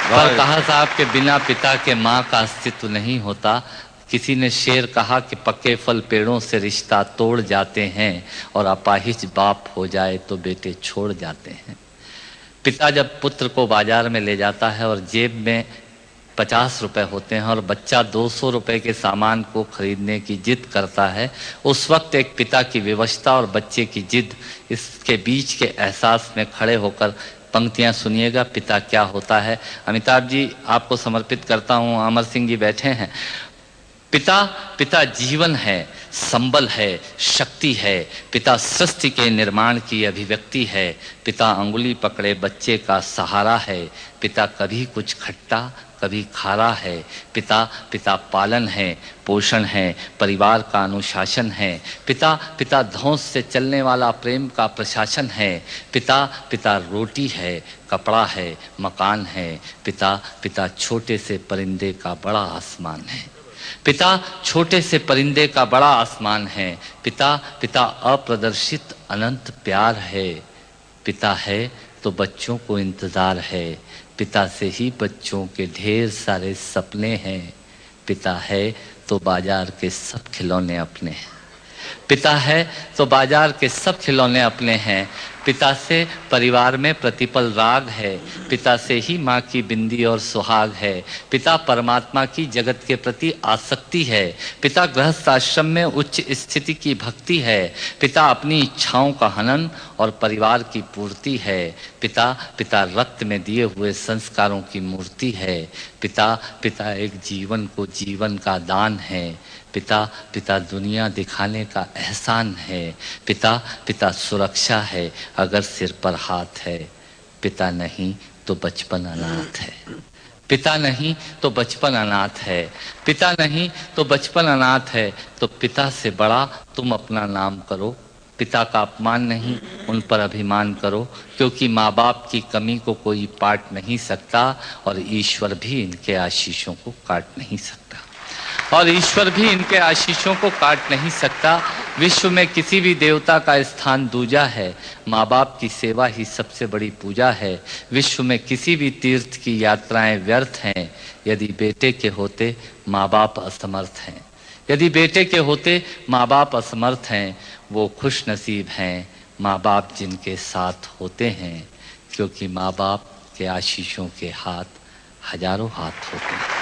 पर कहा साहब के बिना पिता के माँ का अस्तित्व नहीं होता। किसी ने शेर कहा कि पके फल पेड़ों से रिश्ता तोड़ जाते हैं और अपाहिज बाप हो जाए तो बेटे छोड़ जाते हैं। पिता जब पुत्र को बाजार में ले जाता है और जेब में 50 रुपए होते हैं और बच्चा 200 रुपए के सामान को खरीदने की जिद करता है, उस वक्त एक पिता की विवशता और बच्चे की जिद, इसके बीच के एहसास में खड़े होकर पंक्तियां सुनिएगा पिता क्या होता है। अमिताभ जी आपको समर्पित करता हूं। अमर सिंह जी बैठे हैं। पिता पिता जीवन है, संबल है, शक्ति है। पिता सृष्टि के निर्माण की अभिव्यक्ति है। पिता अंगुली पकड़े बच्चे का सहारा है। पिता कभी कुछ खट्टा कभी खारा है। पिता पिता पालन है, पोषण है, परिवार का अनुशासन है। पिता पिता धौंस से चलने वाला प्रेम का प्रशासन है। पिता पिता रोटी है, कपड़ा है, मकान है। पिता पिता छोटे से परिंदे का बड़ा आसमान है। पिता छोटे से परिंदे का बड़ा आसमान है। पिता पिता अप्रदर्शित अनंत प्यार है। पिता है तो बच्चों को इंतजार है। पिता से ही बच्चों के ढेर सारे सपने हैं। पिता है तो बाजार के सब खिलौने अपने हैं। पिता है तो बाजार के सब खिलौने अपने हैं। पिता से परिवार में प्रतिपल राग है। पिता से ही माँ की बिंदी और सुहाग है। पिता परमात्मा की जगत के प्रति आसक्ति है। पिता गृहस्थ आश्रम में उच्च स्थिति की भक्ति है। पिता अपनी इच्छाओं का हनन और परिवार की पूर्ति है। पिता पिता रक्त में दिए हुए संस्कारों की मूर्ति है। पिता पिता एक जीवन को जीवन का दान है। पिता पिता दुनिया दिखाने का एहसान है। पिता पिता सुरक्षा है अगर सिर पर हाथ है। पिता नहीं तो बचपन अनाथ है। पिता नहीं तो बचपन अनाथ है। पिता नहीं तो बचपन अनाथ है। तो पिता से बड़ा तुम अपना नाम करो। पिता का अपमान नहीं, उन पर अभिमान करो, क्योंकि माँ बाप की कमी को कोई पाट नहीं सकता और ईश्वर भी इनके आशीषों को काट नहीं सकता। और ईश्वर भी इनके आशीषों को काट नहीं सकता। विश्व में किसी भी देवता का स्थान दूजा है। माँ बाप की सेवा ही सबसे बड़ी पूजा है। विश्व में किसी भी तीर्थ की यात्राएं व्यर्थ हैं यदि बेटे के होते माँ बाप असमर्थ हैं। यदि बेटे के होते माँ बाप असमर्थ हैं। वो खुश नसीब हैं माँ बाप जिनके साथ होते हैं, क्योंकि माँ बाप के आशीषों के हाथ हजारों हाथ होते हैं।